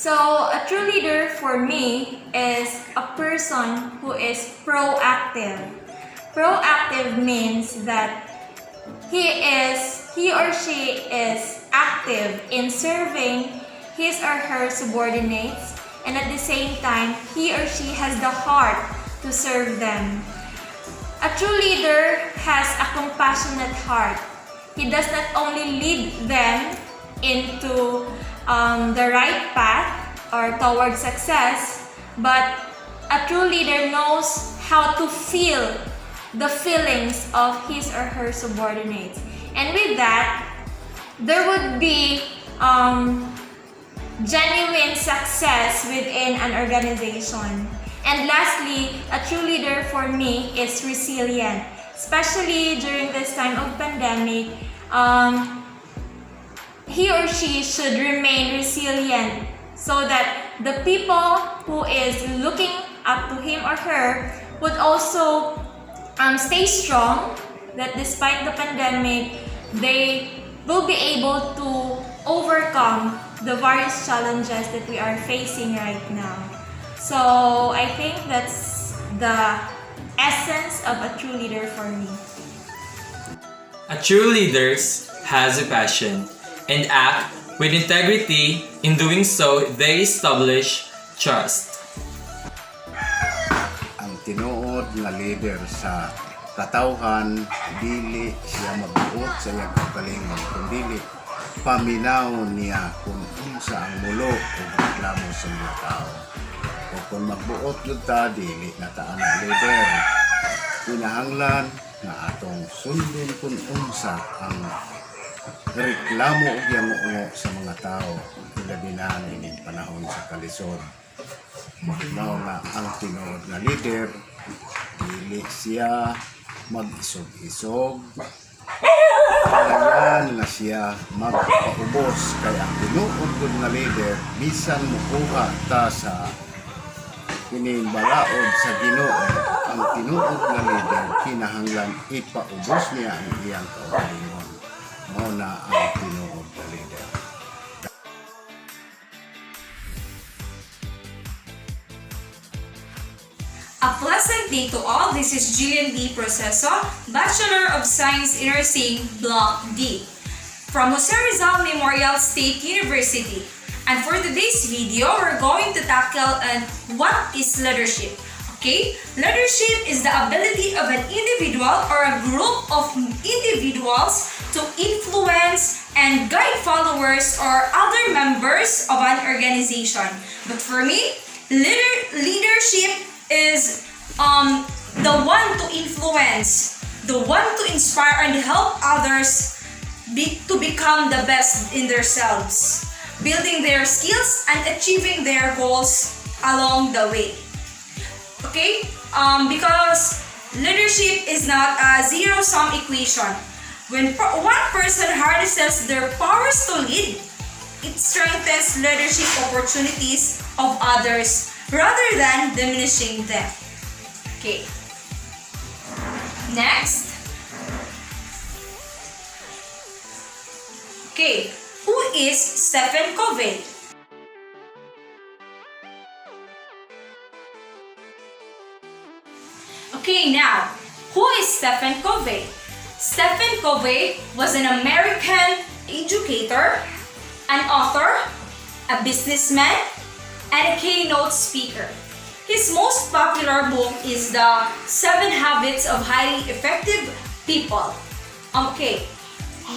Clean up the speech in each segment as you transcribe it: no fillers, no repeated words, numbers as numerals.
So, a true leader for me is a person who is proactive. Proactive means that he or she is active in serving his or her subordinates, and at the same time, he or she has the heart to serve them. A true leader has a compassionate heart. He does not only lead them into the right path or toward success, but a true leader knows how to feel the feelings of his or her subordinates. And with that, there would be genuine success within an organization. And lastly, a true leader for me is resilient, especially during this time of pandemic. He or she should remain resilient so that the people who is looking up to him or her would also stay strong, that despite the pandemic, they will be able to overcome the various challenges that we are facing right now. So I think that's the essence of a true leader for me. A true leader has a passion and act with integrity. In doing so, they establish trust. Ang tinuod nga leader sa katawhan, dili siya magbuot sa iyang kaugalingon, kundi paminaw niya kung unsa ang mulo o reklamo sa mga tao. O kung magbuot yun ta, dili na ta ang leader. Kinahanglan na atong sundin kung unsa ang reklamo o yamuo sa mga tao, ilabi na ining panahon sa kalisod. Mao nga ang tinuod nga leader, dili siya mag-isog-isog, kaya na siya magpaubos. Kaya ang tinuod nga leader, bisan mukuha ta sa kinimbalaod sa Ginoo, ang tinuod nga leader kinahanglan ipaubos niya ang iyang kaugalingon. Mao na ang tinuod nga leader. A pleasant day to all. This is Jillian D. Proceso, Bachelor of Science in Nursing, Block D, from Jose Rizal Memorial State University. And for today's video, we're going to tackle what is leadership. Okay? Leadership is the ability of an individual or a group of individuals to influence and guide followers or other members of an organization. But for me, leadership is the one to influence, the one to inspire and help others to become the best in themselves, building their skills and achieving their goals along the way. Okay? Because leadership is not a zero-sum equation. When one person harnesses their powers to lead, it strengthens leadership opportunities of others rather than diminishing them. Okay. Next. Okay. Who is Stephen Covey? Okay, now, who is Stephen Covey? Stephen Covey was an American educator, an author, a businessman, and a keynote speaker. His most popular book is The 7 Habits of Highly Effective People. Okay,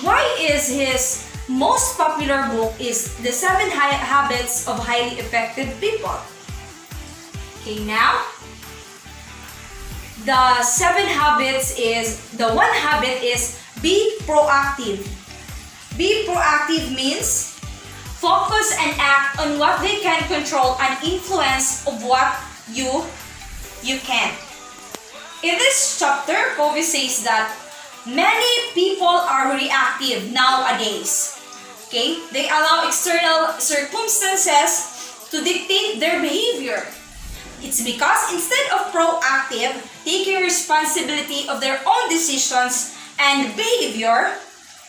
why is his most popular book is The 7 Habits of Highly Effective People? Okay, now, the 7 habits is, the one habit is be proactive. Be proactive means focus and act on what they can control and influence of what you can. In this chapter, Covey says that many people are reactive nowadays. Okay? They allow external circumstances to dictate their behavior. It's because instead of proactive, taking responsibility of their own decisions and behavior,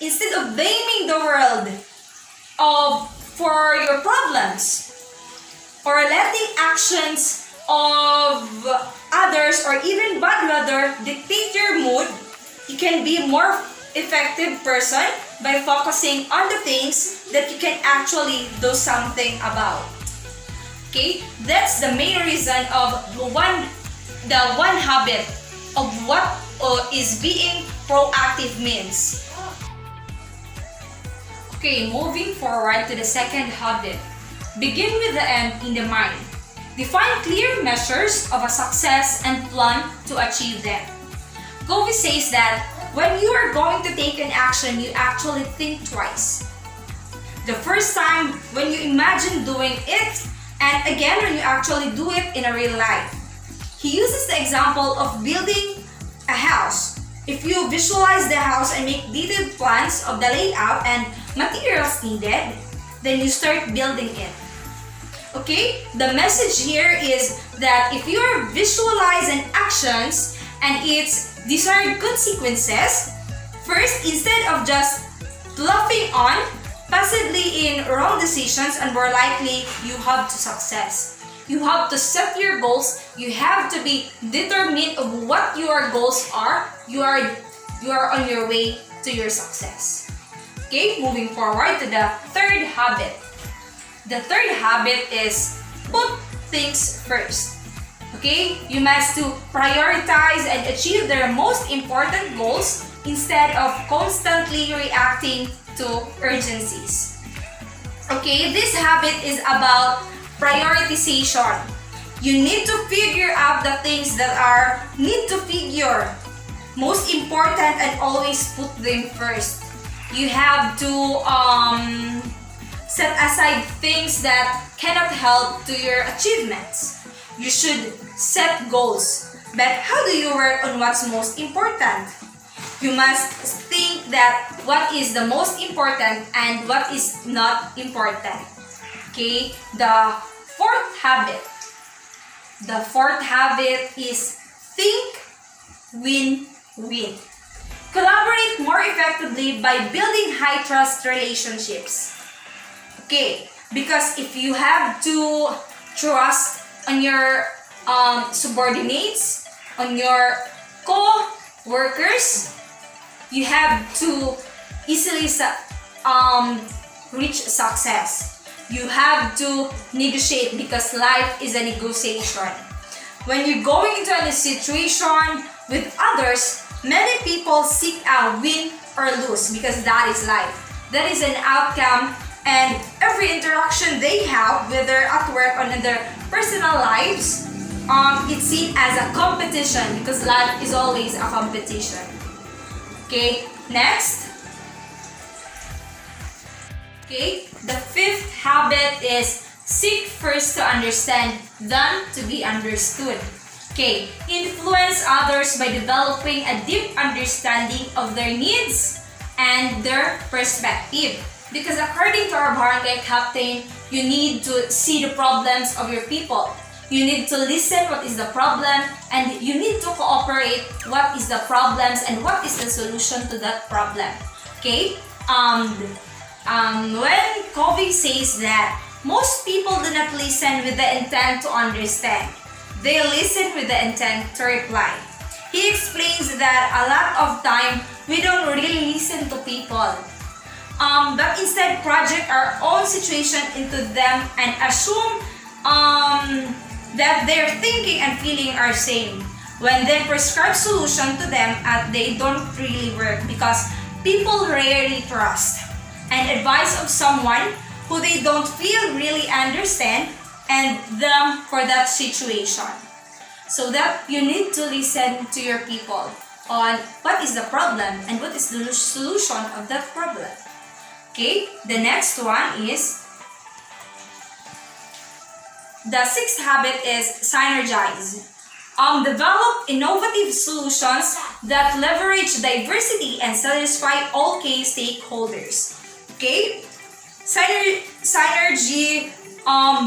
instead of blaming the world for your problems, or letting actions of others or even bad weather dictate your mood, you can be a more effective person by focusing on the things that you can actually do something about. Okay, that's the main reason of the one habit of what is being proactive means. Okay, moving forward to the second habit. Begin with the end in the mind. Define clear measures of a success and plan to achieve them. Covey says that when you are going to take an action, you actually think twice. The first time when you imagine doing it, and again when you actually do it in a real life. He uses the example of building a house. If you visualize the house and make detailed plans of the layout and materials needed, then you start building it. Okay? The message here is that if you are visualizing actions and its desired consequences, first, instead of just bluffing on, passively in wrong decisions, and more likely you have to success. You have to set your goals. You have to be determined of what your goals are. You are on your way to your success. Okay, moving forward to the third habit. The third habit is put things first. Okay, you must to prioritize and achieve their most important goals instead of constantly reacting to urgencies. Okay, this habit is about prioritization. You need to figure out the things that need to figure most important and always put them first. You have to set aside things that cannot help to your achievements. You should set goals, but how do you work on what's most important? You must think that what is the most important and what is not important. Okay, the fourth habit. The fourth habit is think win-win. Collaborate more effectively by building high trust relationships. Okay, because if you have to trust on your subordinates, on your co-workers, you have to easily reach success. You have to negotiate because life is a negotiation. When you're going into a situation with others, many people seek a win or lose because that is life. That is an outcome, and every interaction they have, whether at work or in their personal lives, it's seen as a competition because life is always a competition. Okay, next. Okay, the fifth habit is seek first to understand than to be understood. Okay, influence others by developing a deep understanding of their needs and their perspective. Because according to our barangay captain, you need to see the problems of your people. You need to listen what is the problem, and you need to cooperate what is the problems and what is the solution to that problem. Okay? When Covey says that most people do not listen with the intent to understand, they listen with the intent to reply. He explains that a lot of time we don't really listen to people, but instead project our own situation into them and assume that their thinking and feeling are same. When they prescribe solution to them, they don't really work because people rarely trust and advice of someone who they don't feel really understand and them for that situation. So that you need to listen to your people on what is the problem and what is the solution of that problem. Okay, the next one is the sixth habit is synergize. Develop innovative solutions that leverage diversity and satisfy all key stakeholders. Okay, synergy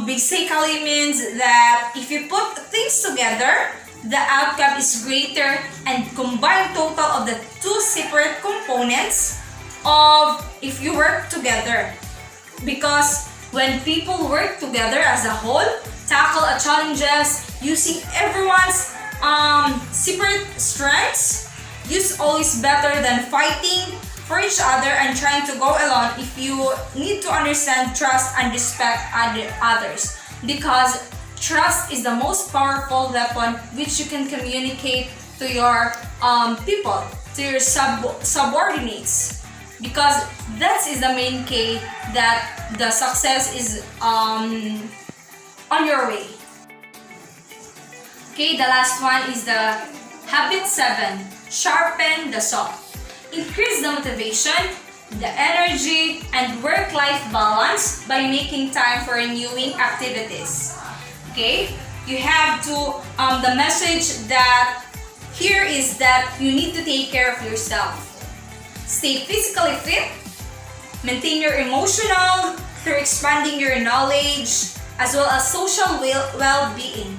basically means that if you put things together, the outcome is greater and combine total of the two separate components of if you work together. Because when people work together as a whole, tackle a challenges using everyone's separate strengths, is always better than fighting for each other and trying to go alone. If you need to understand, trust, and respect others, because trust is the most powerful weapon which you can communicate to your people, to your subordinates, because that is the main key that the success is on your way. Okay, the last one is the habit 7. Sharpen the saw. Increase the motivation, the energy, and work-life balance by making time for renewing activities. Okay, you have to, the message that here is that you need to take care of yourself. Stay physically fit, maintain your emotional through expanding your knowledge, as well as social well-being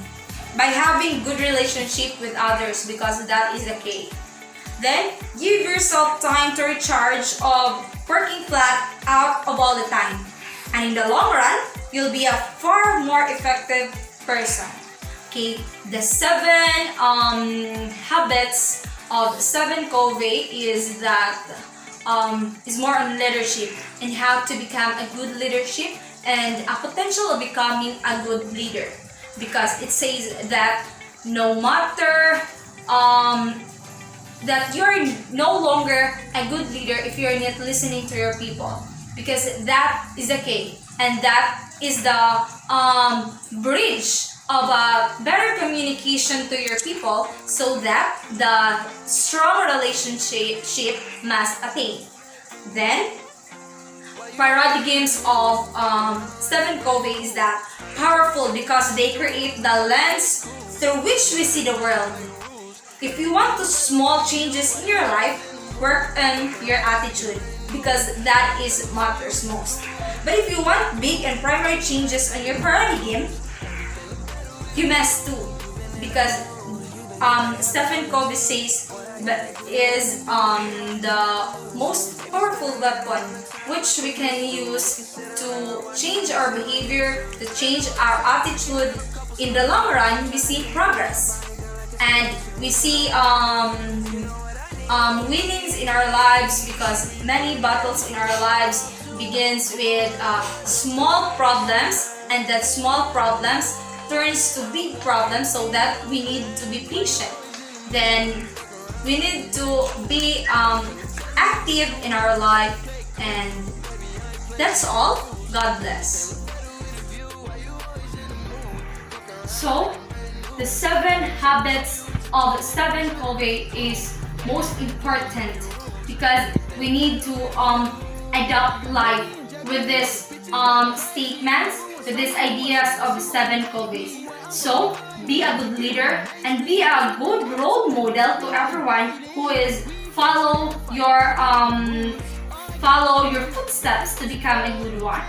by having good relationship with others, because that is the key. Then, give yourself time to recharge of working flat out of all the time. And in the long run, you'll be a far more effective person. Okay, the 7 habits of Stephen Covey is that is more on leadership and how to become a good leadership and a potential of becoming a good leader. Because it says that no matter that you're no longer a good leader if you're not listening to your people, because that is the key, and that is the bridge of a better communication to your people, so that the strong relationship must attain. Then, paradigms of Stephen Covey is that powerful because they create the lens through which we see the world. If you want to small changes in your life, work on your attitude, because that is matters most. But if you want big and primary changes on your paradigm, you must too, because Stephen Covey says that is the most powerful weapon which we can use to change our behavior, to change our attitude. In the long run, we see progress. And we see winnings in our lives, because many battles in our lives begins with small problems, and that small problems turns to big problems, so that we need to be patient. Then we need to be active in our life, and that's all. God bless. So, the 7 habits of Stephen Covey is most important, because we need to adopt life with this statements, with these ideas of Stephen Covey. So, be a good leader and be a good role model to everyone who is follow your footsteps to become a good one.